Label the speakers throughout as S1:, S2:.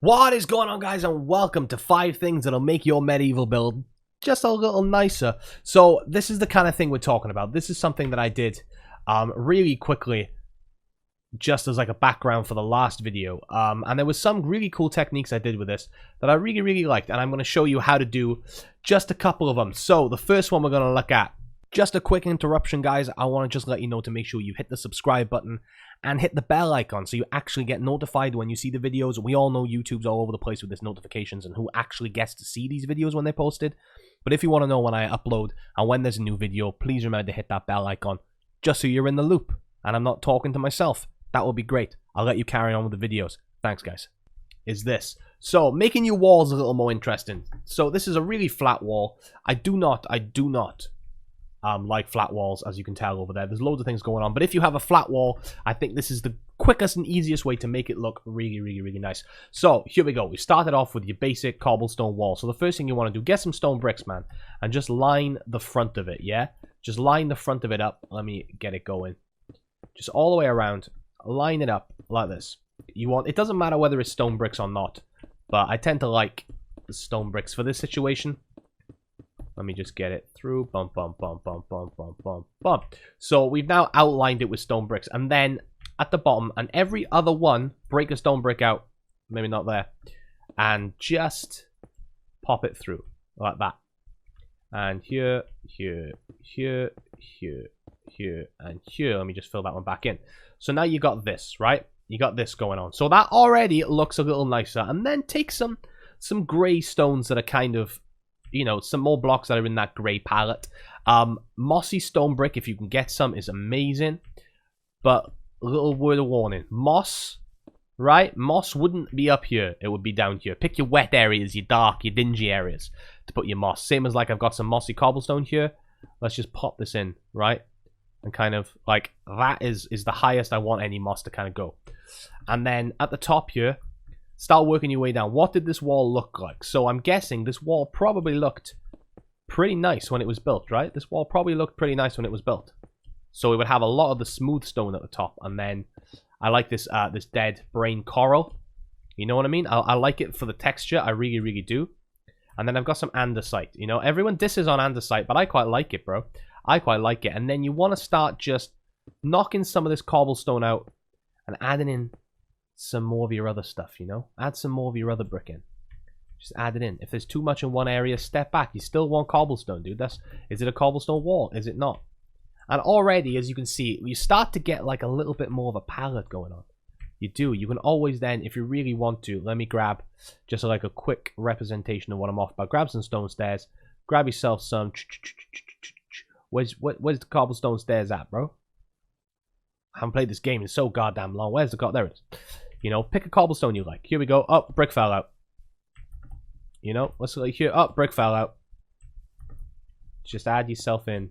S1: What is going on, guys, and welcome to 5 things that'll make your medieval build just a little nicer. So this is the kind of thing we're talking about. This is something that I did really quickly, just as like a background for the last video. And there was some really cool techniques I did with this that I really liked, and I'm going to show you how to do just a couple of them. So the first one we're going to look at, just a quick interruption, guys. I want to just let you know to make sure you hit the subscribe button and hit the bell icon so you actually get notified when you see the videos. We all know YouTube's all over the place with this notifications and who actually gets to see these videos when they're posted. But if you want to know when I upload and when there's a new video, please remember to hit that bell icon just so you're in the loop and I'm not talking to myself. That would be great. I'll let you carry on with the videos. Thanks, guys. Is this. So, making your walls a little more interesting. So, this is a really flat wall. I do not like flat walls, as you can tell over there. There's loads of things going on, but if you have a flat wall, I think this is the quickest and easiest way to make it look really nice. So here we go. We started off with your basic cobblestone wall. So the first thing you want to do, get some stone bricks, man, and just line the front of it. Yeah, just line the front of it up. Let me get it going. Just all the way around, line it up like this. You want, it doesn't matter whether it's stone bricks or not, but I tend to like the stone bricks for this situation. Let me just get it through. Bump. So we've now outlined it with stone bricks. And then at the bottom, and every other one, break a stone brick out. Maybe not there. And just pop it through. Like that. And here, and here. Let me just fill that one back in. So now you got this, right? You got this going on. So that already looks a little nicer. And then take some grey stones that are kind of, you know, some more blocks that are in that grey palette. Mossy stone brick, if you can get some, is amazing. But a little word of warning. Moss, right? Moss wouldn't be up here. It would be down here. Pick your wet areas, your dark, your dingy areas to put your moss. Same as like I've got some mossy cobblestone here. Let's just pop this in, right? And kind of like that is the highest I want any moss to kind of go. And then at the top here, start working your way down. What did this wall look like? So I'm guessing this wall probably looked pretty nice when it was built, right? This wall probably looked pretty nice when it was built. So it would have a lot of the smooth stone at the top. And then I like this this dead brain coral. You know what I mean? I like it for the texture. I really do. And then I've got some andesite. You know, everyone disses on andesite, but I quite like it, bro. I quite like it. And then you want to start just knocking some of this cobblestone out and adding in some more of your other stuff, you know? Add some more of your other brick in. Just add it in. If there's too much in one area, step back. You still want cobblestone, dude. Is it a cobblestone wall? Is it not? And already, as you can see, you start to get like a little bit more of a palette going on. You do. You can always then, if you really want to, let me grab just like a quick representation of what I'm off about. Grab some stone stairs. Grab yourself some. Where's the cobblestone stairs at, bro? I haven't played this game in so goddamn long. Where's the god? There it is. You know, pick a cobblestone you like. Here we go. Oh, brick fell out. You know, let's look here. Oh, brick fell out. Just add yourself in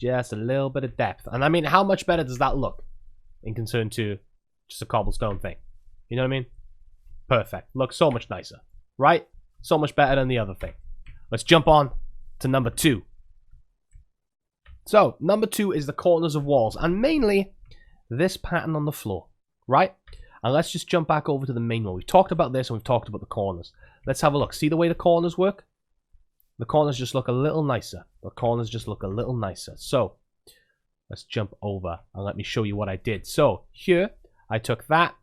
S1: just a little bit of depth. And I mean, how much better does that look in concern to just a cobblestone thing? You know what I mean? Perfect. Looks so much nicer, right? So much better than the other thing. Let's jump on to number 2. So, number 2 is the corners of walls. And mainly this pattern on the floor, right? And let's just jump back over to the main one. We've talked about this and we've talked about the corners. Let's have a look. See the way the corners work? The corners just look a little nicer. The corners just look a little nicer. So, let's jump over and let me show you what I did. So, here, I took that,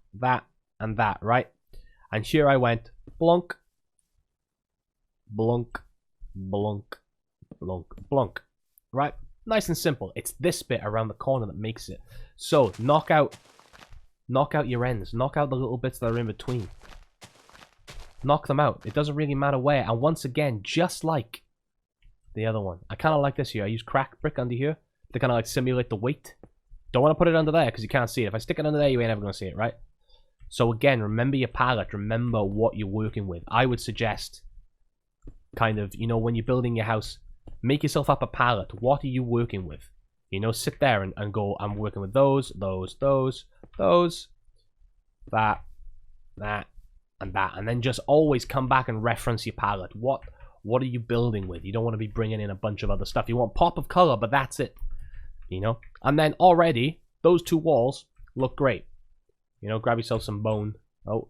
S1: and that, right? And here I went blunk, blunk, blunk, blunk, blunk, right? Nice and simple. It's this bit around the corner that makes it. So, knock out your ends. Knock out the little bits that are in between. Knock them out. It doesn't really matter where. And once again, just like the other one. I kind of like this here. I use cracked brick under here to kind of like simulate the weight. Don't want to put it under there because you can't see it. If I stick it under there, you ain't ever going to see it, right? So again, remember your palette. Remember what you're working with. I would suggest kind of, you know, when you're building your house, make yourself up a palette. What are you working with? You know, sit there and go, I'm working with those, that, and that. And then just always come back and reference your palette. What are you building with? You don't want to be bringing in a bunch of other stuff. You want pop of color, but that's it. You know? And then already, those 2 walls look great. You know, grab yourself some bone. Oh.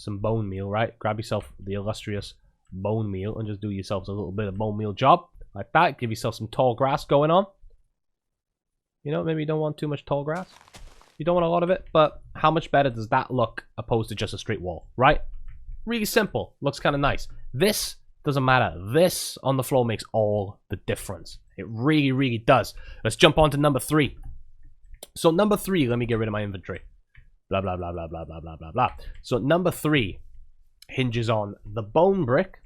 S1: some bone meal, right? Grab yourself the illustrious bone meal and just do yourselves a little bit of bone meal job. Like that. Give yourself some tall grass going on. You know, maybe you don't want too much tall grass. You don't want a lot of it, but how much better does that look opposed to just a straight wall, right? Really simple. Looks kind of nice. This doesn't matter. This on the floor makes all the difference. It really, really does. Let's jump on to number 3. So number 3, let me get rid of my inventory. Blah, blah, blah, blah, blah, blah, blah, blah, blah. So number 3 hinges on the bone brick.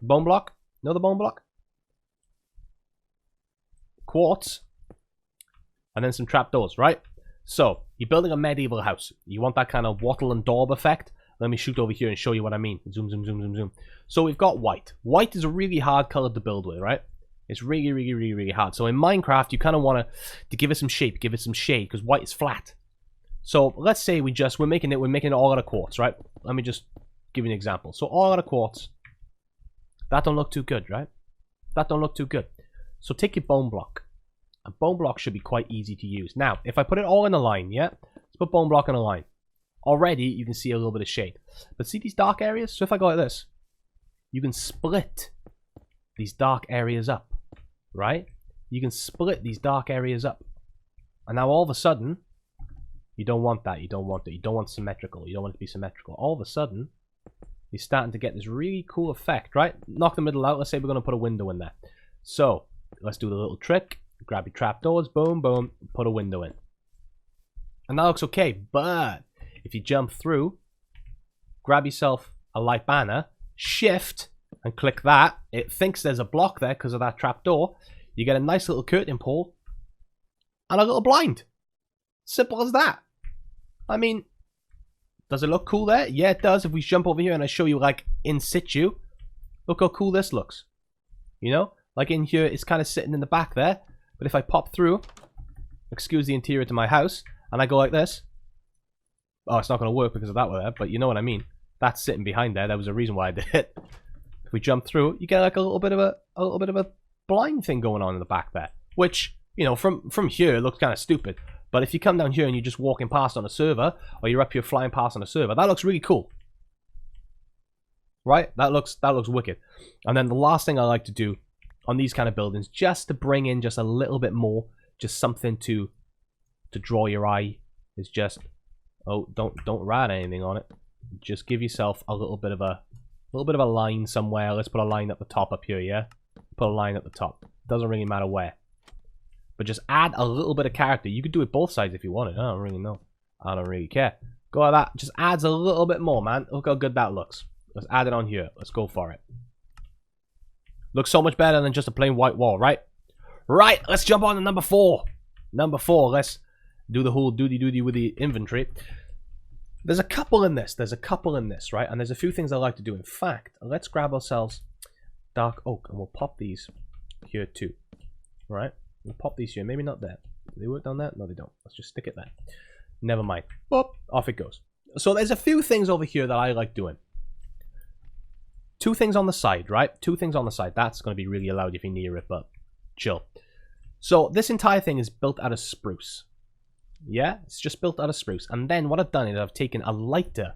S1: Bone block? Know the bone block? Quartz. And then some trapdoors, right? So, you're building a medieval house. You want that kind of wattle and daub effect. Let me shoot over here and show you what I mean. Zoom, zoom, zoom, zoom, zoom. So we've got white. White is a really hard color to build with, right? It's really, really, really, really hard. So in Minecraft, you kind of want to give it some shape, give it some shade, because white is flat. So let's say we're making it all out of quartz, right? Let me just give you an example. So all out of quartz. That don't look too good, right? That don't look too good. So take your bone block. A bone block should be quite easy to use. Now, if I put it all in a line, yeah? Let's put bone block in a line. Already, you can see a little bit of shade. But see these dark areas? So if I go like this, you can split these dark areas up, right? You can split these dark areas up. And now all of a sudden, you don't want that. You don't want it. You don't want symmetrical. You don't want it to be symmetrical. All of a sudden, you're starting to get this really cool effect, right? Knock the middle out. Let's say we're going to put a window in there. So, let's do the little trick. Grab your trapdoors, boom, boom, put a window in. And that looks okay, but if you jump through, grab yourself a light banner, shift, and click that. It thinks there's a block there because of that trapdoor. You get a nice little curtain pole and a little blind. Simple as that. I mean, does it look cool there? Yeah, it does. If we jump over here and I show you, like, in situ, look how cool this looks. You know? Like in here, it's kind of sitting in the back there. But if I pop through, excuse the interior to my house, and I go like this, oh, it's not going to work because of that one there, but you know what I mean. That's sitting behind there. There was a reason why I did it. If we jump through, you get like a little bit of a blind thing going on in the back there, which, you know, from here looks kind of stupid. But if you come down here and you're just walking past on a server, or you're up here flying past on a server, that looks really cool, right? That looks wicked. And then the last thing I like to do on these kind of buildings, just to bring in just a little bit more, just something to draw your eye, is just, oh, don't write anything on it. Just give yourself a little bit of a line somewhere. Let's put a line at the top up here, yeah? Put a line at the top. Doesn't really matter where. But just add a little bit of character. You could do it both sides if you wanted. I don't really know. I don't really care. Go like that. Just adds a little bit more, man. Look how good that looks. Let's add it on here. Let's go for it. Looks so much better than just a plain white wall, right? Right, let's jump on to number 4. Number 4, let's do the whole doody with the inventory. There's a couple in this. Right? And there's a few things I like to do. In fact, let's grab ourselves dark oak, and we'll pop these here too. Right? We'll pop these here. Maybe not there. Do they work down there? No, they don't. Let's just stick it there. Never mind. Boop, off it goes. So there's a few things over here that I like doing. 2 things on the side, right? 2 things on the side. That's going to be really loud if you're near it, but chill. So this entire thing is built out of spruce. Yeah, it's just built out of spruce. And then what I've done is I've taken a lighter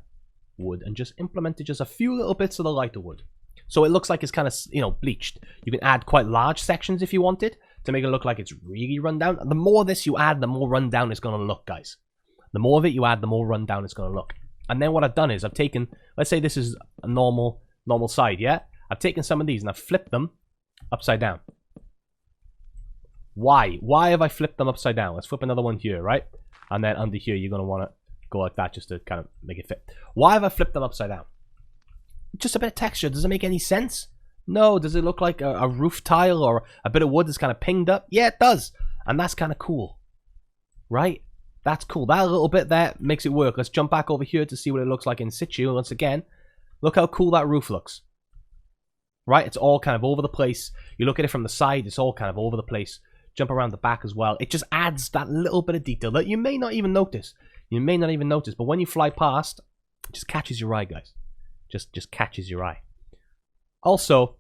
S1: wood and just implemented just a few little bits of the lighter wood. So it looks like it's kind of, you know, bleached. You can add quite large sections if you wanted to make it look like it's really run down. The more of this you add, the more run down it's going to look, guys. The more of it you add, the more run down it's going to look. And then what I've done is I've taken, let's say this is a normal side, yeah? I've taken some of these and I've flipped them upside down. Why? Why have I flipped them upside down? Let's flip another one here, right? And then under here, you're going to want to go like that just to kind of make it fit. Why have I flipped them upside down? Just a bit of texture. Does it make any sense? No. Does it look like a roof tile or a bit of wood that's kind of pinged up? Yeah, it does. And that's kind of cool. Right? That's cool. That little bit there makes it work. Let's jump back over here to see what it looks like in situ. Once again, look how cool that roof looks. Right? It's all kind of over the place. You look at it from the side, it's all kind of over the place. Jump around the back as well. It just adds that little bit of detail that you may not even notice. You may not even notice, but when you fly past, it just catches your eye, guys. Just catches your eye. Also,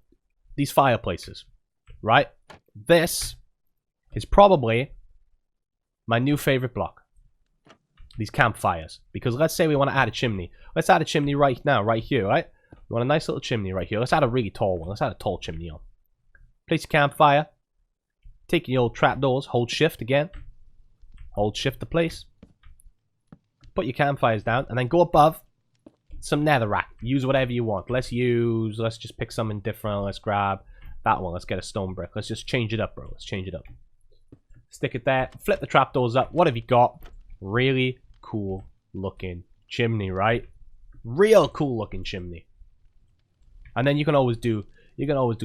S1: these fireplaces, right? This is probably my new favorite block. these campfires. Because let's say we want to add a chimney. Let's add a chimney right now, right here, right? We want a nice little chimney right here. Let's add a really tall one. Let's add a tall chimney on. Place your campfire. Take your old trapdoors. Hold shift again. Hold shift to place. Put your campfires down. And then go above some netherrack. Use whatever you want. Let's just pick something different. Let's grab that one. Let's get a stone brick. Let's just change it up, bro. Let's change it up. Stick it there. Flip the trapdoors up. What have you got? Really cool looking chimney, right? Real cool looking chimney. And then you can always do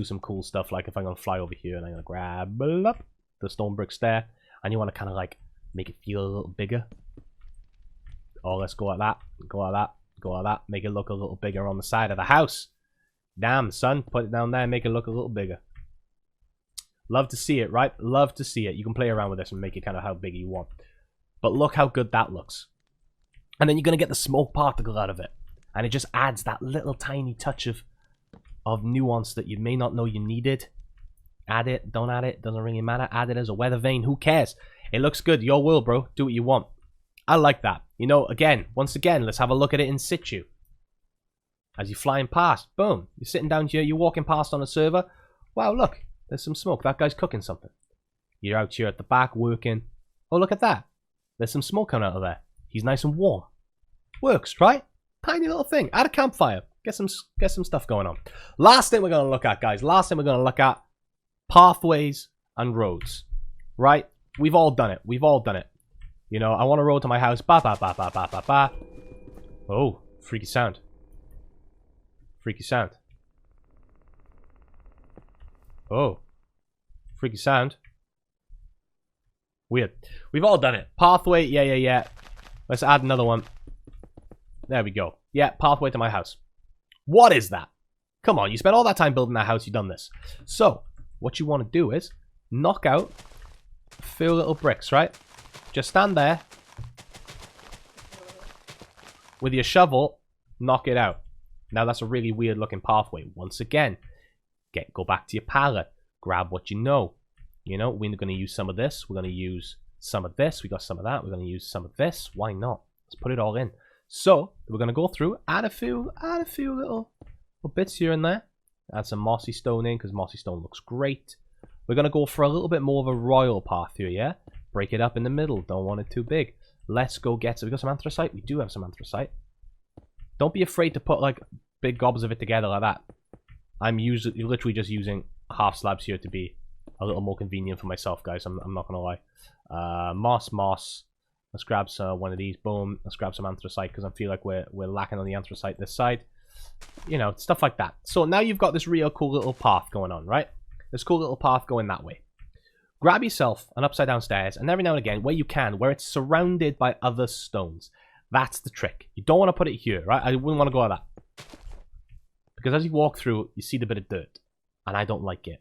S1: some cool stuff, like if I'm gonna fly over here and I'm gonna grab the stone bricks there, and you want to kind of like make it feel a little bigger. Oh, let's go like that, go like that, go like that. Make it look a little bigger on the side of the house. Damn, son, put it down there and make it look a little bigger. Love to see it, right? Love to see it. You can play around with this and make it kind of how big you want. But look how good that looks. And then you're gonna get the smoke particle out of it, and it just adds that little tiny touch of nuance that you may not know you needed. Add it, don't add it, doesn't really matter. Add it as a weather vane, who cares? It looks good, your world, bro. Do what you want. I like that. You know, once again, let's have a look at it in situ. As you're flying past, boom. You're sitting down here, you're walking past on a server. Wow, look, there's some smoke. That guy's cooking something. You're out here at the back working. Oh, look at that. There's some smoke coming out of there. He's nice and warm. Works, right? Tiny little thing. Add a campfire. Get some stuff going on. Last thing we're going to look at, guys. Last thing we're going to look at. Pathways and roads. Right? We've all done it. We've all done it. You know, I want a road to my house. Ba ba ba ba ba ba ba. Oh, freaky sound. Freaky sound. Oh. Freaky sound. Weird. We've all done it. Pathway. Yeah. Let's add another one. There we go. Yeah, pathway to my house. What is that? Come on, you spent all that time building that house, you've done this. So, what you want to do is knock out a few little bricks, right? Just stand there with your shovel, knock it out. Now that's a really weird looking pathway. Once again, go back to your palette, grab what you know. You know, we're going to use some of this, we're going to use some of this, we got some of that, we're going to use some of this. Why not? Let's put it all in. So, we're going to go through, add a few little bits here and there. Add some mossy stone in, because mossy stone looks great. We're going to go for a little bit more of a royal path here, yeah? Break it up in the middle, don't want it too big. Let's go get, so we got some anthracite? We do have some anthracite. Don't be afraid to put, like, big gobs of it together like that. I'm literally just using half slabs here to be a little more convenient for myself, guys. I'm not going to lie. Moss. Let's grab one of these. Boom. Let's grab some anthracite because I feel like we're lacking on the anthracite this side. You know, stuff like that. So now you've got this real cool little path going on, right? This cool little path going that way. Grab yourself an upside down stairs, and every now and again, where you can, where it's surrounded by other stones. That's the trick. You don't want to put it here, right? I wouldn't want to go like that. Because as you walk through, you see the bit of dirt. And I don't like it.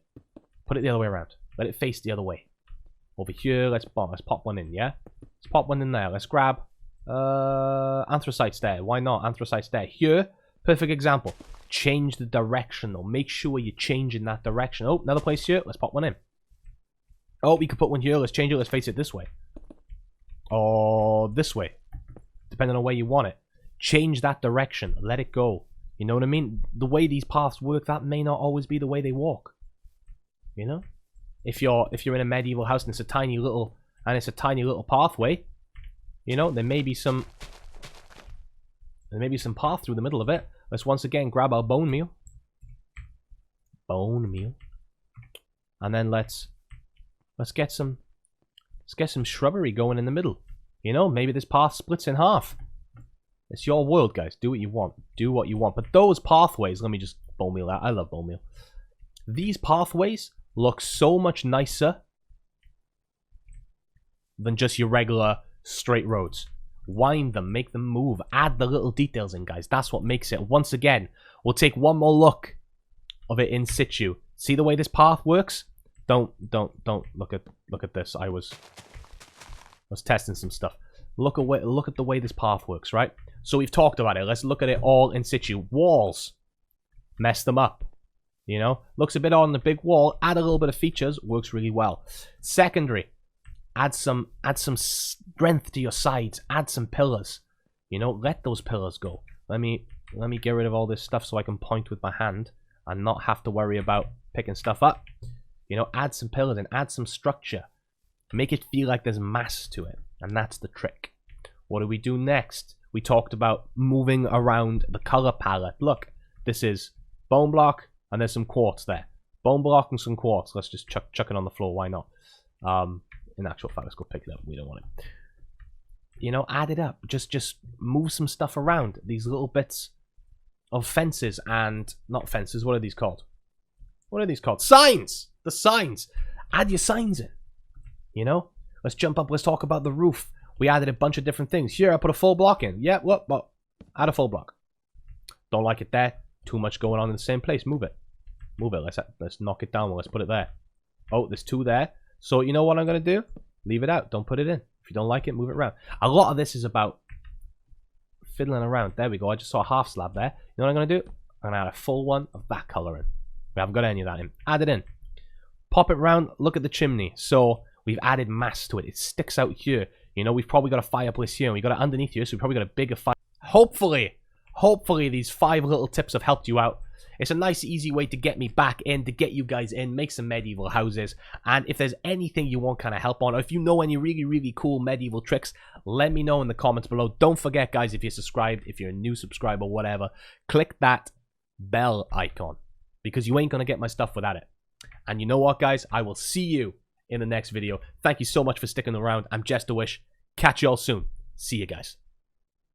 S1: Put it the other way around. Let it face the other way. Over here, let's pop one in, yeah? Let's pop one in there. Let's grab anthracite stair. Why not? Anthracite stair. Here, perfect example. Change the direction, though. Make sure you change in that direction. Oh, another place here. Let's pop one in. Oh, we could put one here. Let's change it. Let's face it this way. Or this way. Depending on where you want it. Change that direction. Let it go. You know what I mean? The way these paths work, that may not always be the way they walk. You know? If you're in a medieval house and it's a tiny little pathway, you know, there may be some path through the middle of it. Let's once again grab our bone meal. And then let's get some shrubbery going in the middle. You know, maybe this path splits in half. It's your world, guys. Do what you want. Do what you want. But those pathways, let me just bone meal out. I love bone meal. These pathways look so much nicer than just your regular straight roads. Wind them, make them move, add the little details in, guys. That's what makes it. Once again, we'll take one more look of it in situ. See the way this path works? Don't look at this. I was testing some stuff. Look at the way this path works, right? So we've talked about it. Let's look at it all in situ. Walls. Mess them up. You know? Looks a bit odd on the big wall. Add a little bit of features. Works really well. Secondary. Add some strength to your sides. Add some pillars. You know, let those pillars go. Let me get rid of all this stuff so I can point with my hand and not have to worry about picking stuff up. You know, add some pillars and add some structure. Make it feel like there's mass to it. And that's the trick. What do we do next? We talked about moving around the color palette. Look, this is bone block and there's some quartz there. Bone block and some quartz. Let's just chuck it on the floor. Why not? In actual fact, let's go pick it up. We don't want it. You know, add it up. Just move some stuff around. These little bits of fences and... Not fences. What are these called? What are these called? Signs! The signs. Add your signs in. You know? Let's jump up. Let's talk about the roof. We added a bunch of different things. Here, I put a full block in. Yeah, what? Add a full block. Don't like it there. Too much going on in the same place. Move it. Move it. Let's knock it down. Let's put it there. Oh, there's two there. So, you know what I'm going to do? Leave it out. Don't put it in. If you don't like it, move it around. A lot of this is about fiddling around. There we go. I just saw a half slab there. You know what I'm going to do? I'm going to add a full one of that color in. We haven't got any of that in. Add it in. Pop it around. Look at the chimney. So, we've added mass to it. It sticks out here. You know, we've probably got a fireplace here. And we've got it underneath here. So, we've probably got a bigger fire. Hopefully, these 5 little tips have helped you out. It's a nice, easy way to get me back in, to get you guys in, make some medieval houses. And if there's anything you want kind of help on, or if you know any really, really cool medieval tricks, let me know in the comments below. Don't forget, guys, if you're subscribed, if you're a new subscriber, whatever, click that bell icon, because you ain't going to get my stuff without it. And you know what, guys? I will see you in the next video. Thank you so much for sticking around. I'm JesterWish. Catch y'all soon. See you guys.